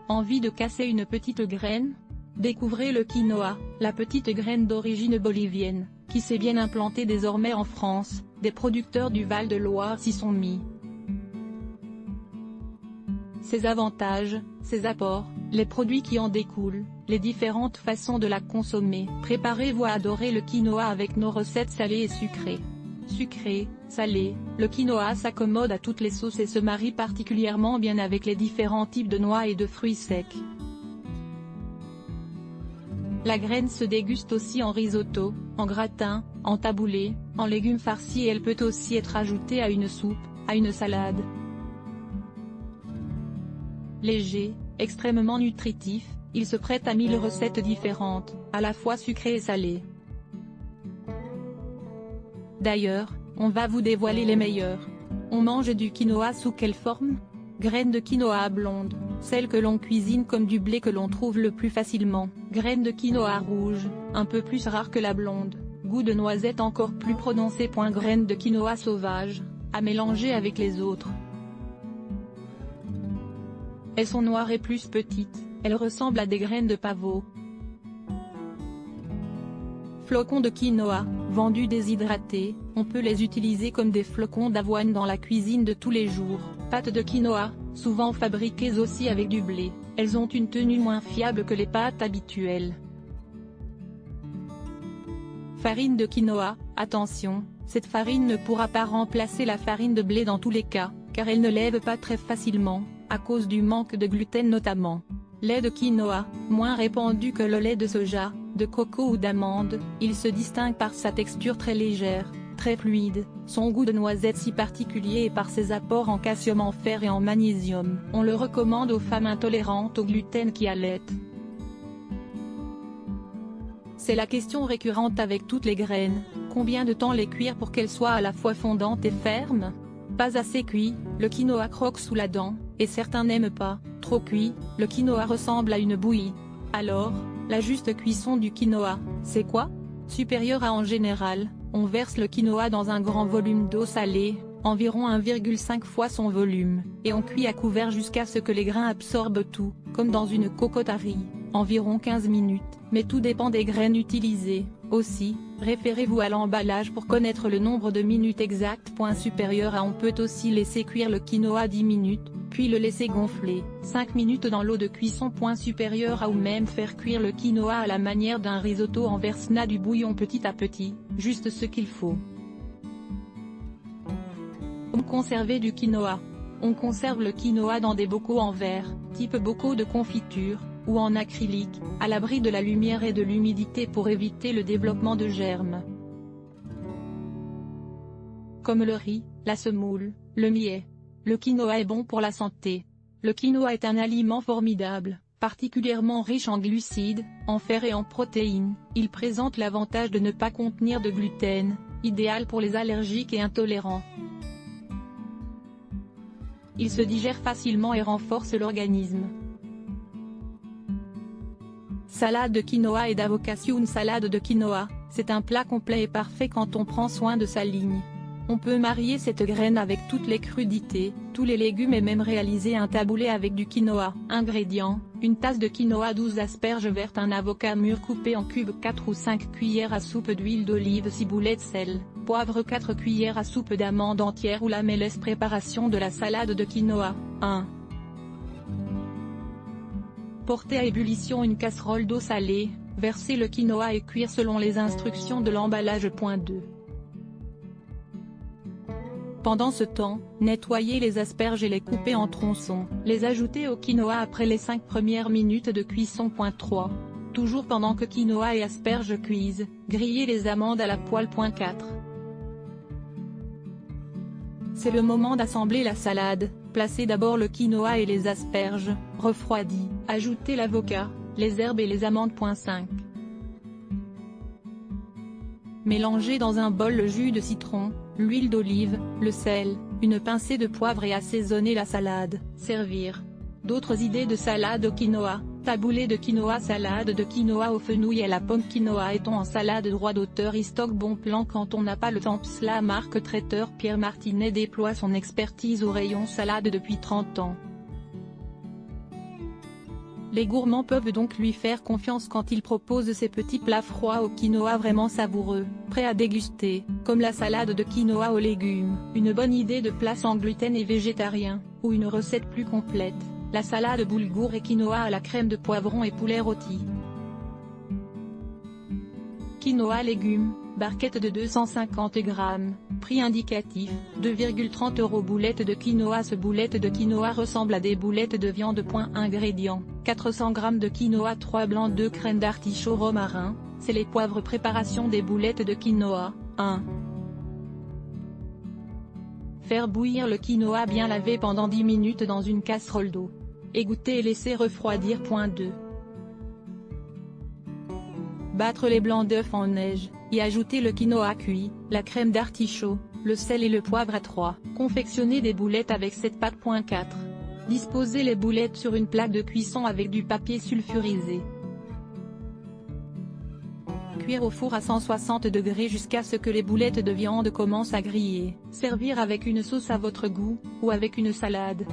Envie de casser une petite graine? Découvrez le quinoa, la petite graine d'origine bolivienne, qui s'est bien implantée désormais en France. Des producteurs du Val-de-Loire s'y sont mis. Ses avantages, ses apports, les produits qui en découlent, les différentes façons de la consommer. Préparez-vous à adorer le quinoa avec nos recettes salées et sucrées. Sucré, salé, le quinoa s'accommode à toutes les sauces et se marie particulièrement bien avec les différents types de noix et de fruits secs. La graine se déguste aussi en risotto, en gratin, en taboulé, en légumes farcis et elle peut aussi être ajoutée à une soupe, à une salade. Léger, extrêmement nutritif, il se prête à 1000 recettes différentes, à la fois sucrées et salées. D'ailleurs, on va vous dévoiler les meilleurs. On mange du quinoa sous quelle forme? Graines de quinoa blondes, celles que l'on cuisine comme du blé que l'on trouve le plus facilement. Graines de quinoa rouge, un peu plus rares que la blonde, goût de noisette encore plus prononcé. Graines de quinoa sauvage, à mélanger avec les autres. Elles sont noires et plus petites, elles ressemblent à des graines de pavot. Flocons de quinoa, vendus déshydratés, on peut les utiliser comme des flocons d'avoine dans la cuisine de tous les jours. Pâtes de quinoa, souvent fabriquées aussi avec du blé, elles ont une tenue moins fiable que les pâtes habituelles. Farine de quinoa, attention, cette farine ne pourra pas remplacer la farine de blé dans tous les cas, car elle ne lève pas très facilement, à cause du manque de gluten notamment. Lait de quinoa, moins répandu que le lait de soja, de coco ou d'amande, il se distingue par sa texture très légère, très fluide, son goût de noisette si particulier et par ses apports en calcium, en fer et en magnésium. On le recommande aux femmes intolérantes au gluten qui allaitent. C'est la question récurrente avec toutes les graines, combien de temps les cuire pour qu'elles soient à la fois fondantes et fermes? Pas assez cuit, le quinoa croque sous la dent, et certains n'aiment pas. Trop cuit, le quinoa ressemble à une bouillie. Alors, la juste cuisson du quinoa, c'est quoi? Supérieure à en général, on verse le quinoa dans un grand volume d'eau salée, environ 1,5 fois son volume, et on cuit à couvert jusqu'à ce que les grains absorbent tout, comme dans une cocotte à riz, environ 15 minutes, mais tout dépend des graines utilisées. Aussi, référez-vous à l'emballage pour connaître le nombre de minutes exactes. Supérieur à, on peut aussi laisser cuire le quinoa 10 minutes, puis le laisser gonfler 5 minutes dans l'eau de cuisson. Supérieur à, ou même faire cuire le quinoa à la manière d'un risotto en versant du bouillon petit à petit, juste ce qu'il faut. Conserver du quinoa. On conserve le quinoa dans des bocaux en verre, type bocaux de confiture, ou en acrylique, à l'abri de la lumière et de l'humidité pour éviter le développement de germes. Comme le riz, la semoule, le millet. Le quinoa est bon pour la santé. Le quinoa est un aliment formidable, particulièrement riche en glucides, en fer et en protéines. Il présente l'avantage de ne pas contenir de gluten, idéal pour les allergiques et intolérants. Il se digère facilement et renforce l'organisme. Salade de quinoa et d'avocat. Une salade de quinoa, c'est un plat complet et parfait quand on prend soin de sa ligne. On peut marier cette graine avec toutes les crudités, tous les légumes et même réaliser un taboulé avec du quinoa. Ingrédients, une tasse de quinoa, 12 asperges vertes, un avocat mûr coupé en cubes, 4 ou 5 cuillères à soupe d'huile d'olive, ciboulette de sel, poivre, 4 cuillères à soupe d'amandes entières ou lamelles. Préparation de la salade de quinoa. 1. Porter à ébullition une casserole d'eau salée, verser le quinoa et cuire selon les instructions de l'emballage. 2. Pendant ce temps, nettoyer les asperges et les couper en tronçons, les ajouter au quinoa après les 5 premières minutes de cuisson. 3. Toujours pendant que quinoa et asperges cuisent, griller les amandes à la poêle. 4. C'est le moment d'assembler la salade. Placez d'abord le quinoa et les asperges, refroidis, ajoutez l'avocat, les herbes et les amandes. 5. Mélangez dans un bol le jus de citron, l'huile d'olive, le sel, une pincée de poivre et assaisonnez la salade. Servir. D'autres idées de salade au quinoa. Taboulé de quinoa. Salade de quinoa aux fenouil et la pomme. Quinoa et thon en salade. Droit d'auteur Istock. Bon plan quand on n'a pas le temps. La marque traiteur Pierre Martinet déploie son expertise au rayon salade depuis 30 ans. Les gourmands peuvent donc lui faire confiance quand il propose ces petits plats froids au quinoa vraiment savoureux, prêts à déguster, comme la salade de quinoa aux légumes, une bonne idée de plat sans gluten et végétarien, ou une recette plus complète, la salade boulgour et quinoa à la crème de poivron et poulet rôti. Quinoa légumes, barquette de 250 g, prix indicatif, 2,30 €. Boulette de quinoa. Ce boulette de quinoa ressemble à des boulettes de viande. Ingrédients, 400 g de quinoa, 3 blancs, 2 graines d'artichaut, romarin, c'est les poivres. Préparation des boulettes de quinoa. 1. Faire bouillir le quinoa bien lavé pendant 10 minutes dans une casserole d'eau. Égoutter et laisser refroidir. 2. Battre les blancs d'œufs en neige, y ajouter le quinoa cuit, la crème d'artichaut, le sel et le poivre à 3. Confectionner des boulettes avec cette pâte. 4. Disposer les boulettes sur une plaque de cuisson avec du papier sulfurisé. Cuire au four à 160 degrés jusqu'à ce que les boulettes de viande commencent à griller. Servir avec une sauce à votre goût, ou avec une salade.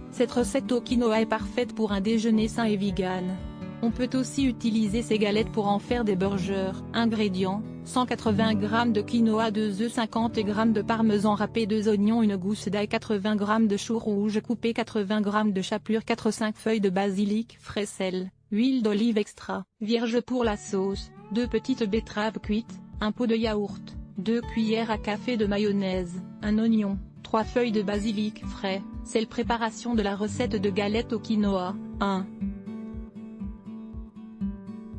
Cette recette au quinoa est parfaite pour un déjeuner sain et vegan. On peut aussi utiliser ces galettes pour en faire des burgers. Ingrédients, 180 g de quinoa, 2 œufs, 50 g de parmesan râpé, 2 oignons, une gousse d'ail, 80 g de chou rouge coupé, 80 g de chapelure, 4-5 feuilles de basilic frais, sel, huile d'olive extra vierge pour la sauce, 2 petites betteraves cuites, un pot de yaourt, 2 cuillères à café de mayonnaise, un oignon, 3 feuilles de basilic frais, sel. Préparation de la recette de galettes au quinoa. 1.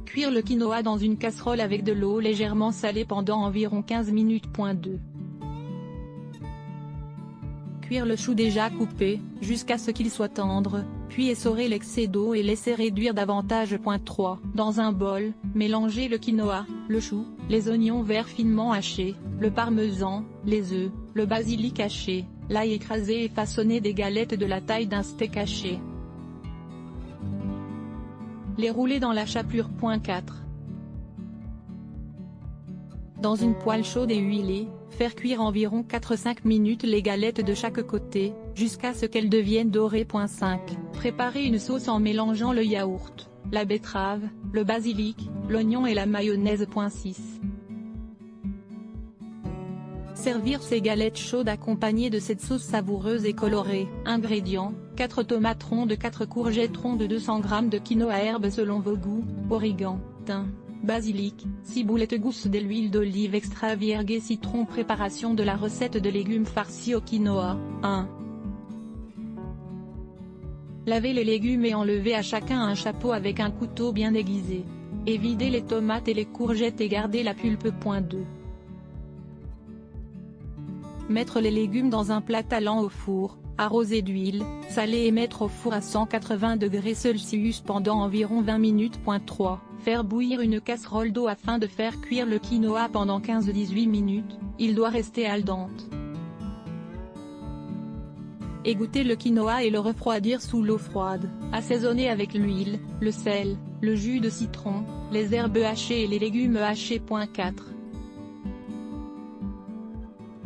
Cuire le quinoa dans une casserole avec de l'eau légèrement salée pendant environ 15 minutes. 2. Cuire le chou déjà coupé, jusqu'à ce qu'il soit tendre, puis essorer l'excès d'eau et laisser réduire davantage. 3. Dans un bol, mélangez le quinoa, le chou, les oignons verts finement hachés, le parmesan, les œufs, le basilic haché, l'ail écrasé et façonnez des galettes de la taille d'un steak haché. Les rouler dans la chapelure. 4. Dans une poêle chaude et huilée, faire cuire environ 4-5 minutes les galettes de chaque côté, jusqu'à ce qu'elles deviennent dorées. 5. Préparer une sauce en mélangeant le yaourt, la betterave, le basilic, l'oignon et la mayonnaise. 6. Servir ces galettes chaudes accompagnées de cette sauce savoureuse et colorée. Ingrédients, 4 tomates rondes, 4 courgettes rondes, 200 g de quinoa, herbes selon vos goûts, origan, thym, basilic, 6 boulettes gousses d'huile d'olive extra vierge, citron. Préparation de la recette de légumes farcis au quinoa. 1. Lavez les légumes et enlevez à chacun un chapeau avec un couteau bien aiguisé. Et videz les tomates et les courgettes et gardez la pulpe. 2. Mettre les légumes dans un plat tallant au four, arroser d'huile, saler et mettre au four à 180 degrés Celsius pendant environ 20 minutes. 3. Faire bouillir une casserole d'eau afin de faire cuire le quinoa pendant 15-18 minutes, il doit rester al dente. Égoutter le quinoa et le refroidir sous l'eau froide, assaisonner avec l'huile, le sel, le jus de citron, les herbes hachées et les légumes hachés. 4.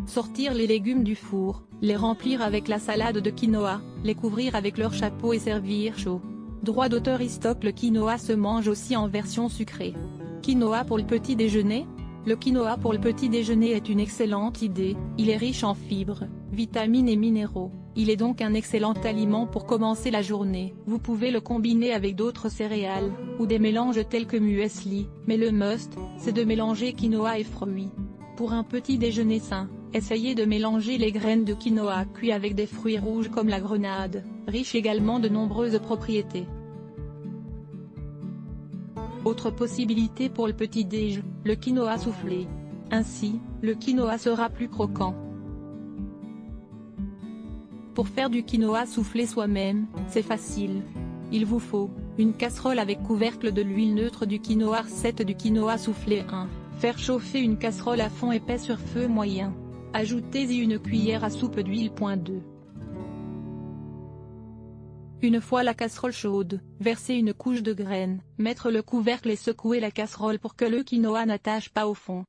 Sortir les légumes du four, les remplir avec la salade de quinoa, les couvrir avec leur chapeau et servir chaud. Droit d'auteur Istock. Le quinoa se mange aussi en version sucrée. Quinoa pour le petit déjeuner? Le quinoa pour le petit déjeuner est une excellente idée, il est riche en fibres, vitamines et minéraux, il est donc un excellent aliment pour commencer la journée. Vous pouvez le combiner avec d'autres céréales, ou des mélanges tels que muesli, mais le must, c'est de mélanger quinoa et fruits. Pour un petit déjeuner sain, essayez de mélanger les graines de quinoa cuits avec des fruits rouges comme la grenade, riche également de nombreuses propriétés. Autre possibilité pour le petit-déj, le quinoa soufflé. Ainsi, le quinoa sera plus croquant. Pour faire du quinoa soufflé soi-même, c'est facile. Il vous faut une casserole avec couvercle de l'huile neutre du quinoa. Recette du quinoa soufflé. 1. Faire chauffer une casserole à fond épais sur feu moyen. Ajoutez-y une cuillère à soupe d'huile. 2. Une fois la casserole chaude, versez une couche de graines, mettre le couvercle et secouer la casserole pour que le quinoa n'attache pas au fond.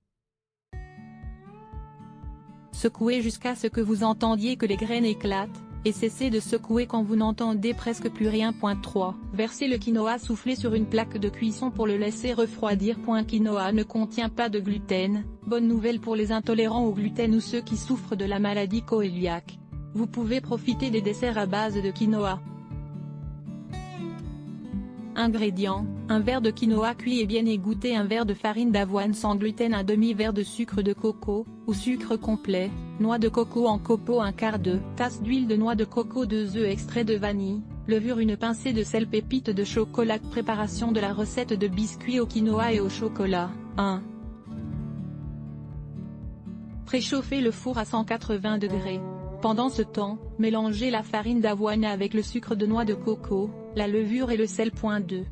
Secouez jusqu'à ce que vous entendiez que les graines éclatent, et cessez de secouer quand vous n'entendez presque plus rien. 3. Versez le quinoa soufflé sur une plaque de cuisson pour le laisser refroidir. Quinoa ne contient pas de gluten, bonne nouvelle pour les intolérants au gluten ou ceux qui souffrent de la maladie cœliaque. Vous pouvez profiter des desserts à base de quinoa. Ingrédients: un verre de quinoa cuit et bien égoutté, un verre de farine d'avoine sans gluten, un demi-verre de sucre de coco, ou sucre complet, noix de coco en copeaux, un quart de tasse d'huile de noix de coco, 2 œufs, extrait de vanille, levure, une pincée de sel, pépites de chocolat. Préparation de la recette de biscuits au quinoa et au chocolat. 1. Préchauffez le four à 180 degrés. Pendant ce temps, mélangez la farine d'avoine avec le sucre de noix de coco, la levure et le sel. 2.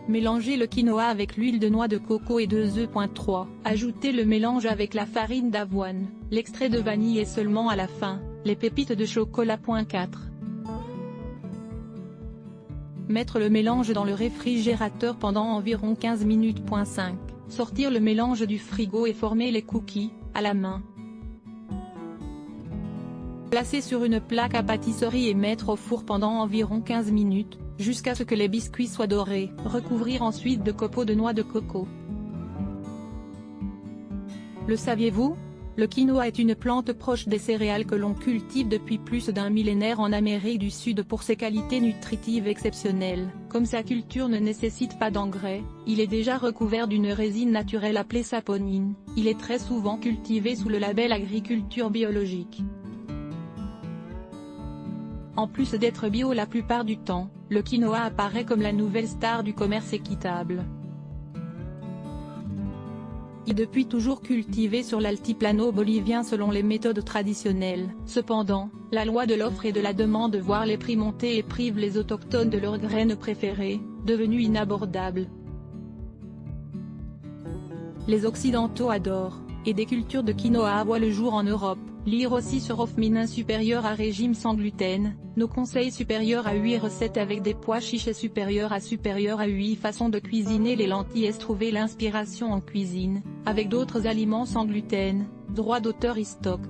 Mélangez le quinoa avec l'huile de noix de coco et 2 œufs. 3. Ajoutez le mélange avec la farine d'avoine, l'extrait de vanille et seulement à la fin, les pépites de chocolat. 4. Mettre le mélange dans le réfrigérateur pendant environ 15 minutes. 5. Sortir le mélange du frigo et former les cookies, à la main. Placer sur une plaque à pâtisserie et mettre au four pendant environ 15 minutes, jusqu'à ce que les biscuits soient dorés. Recouvrir ensuite de copeaux de noix de coco. Le saviez-vous? Le quinoa est une plante proche des céréales que l'on cultive depuis plus d'un millénaire en Amérique du Sud pour ses qualités nutritives exceptionnelles. Comme sa culture ne nécessite pas d'engrais, il est déjà recouvert d'une résine naturelle appelée saponine. Il est très souvent cultivé sous le label agriculture biologique. En plus d'être bio la plupart du temps, le quinoa apparaît comme la nouvelle star du commerce équitable. Il est depuis toujours cultivé sur l'altiplano bolivien selon les méthodes traditionnelles. Cependant, la loi de l'offre et de la demande voit les prix monter et prive les autochtones de leurs graines préférées, devenues inabordables. Les Occidentaux adorent, et des cultures de quinoa voient le jour en Europe. Lire aussi sur Offminin supérieur à régime sans gluten, nos conseils supérieurs à 8 recettes avec des pois chiches et supérieurs à 8 façons de cuisiner les lentilles. Trouver l'inspiration en cuisine, avec d'autres aliments sans gluten, droit d'auteur e-stock.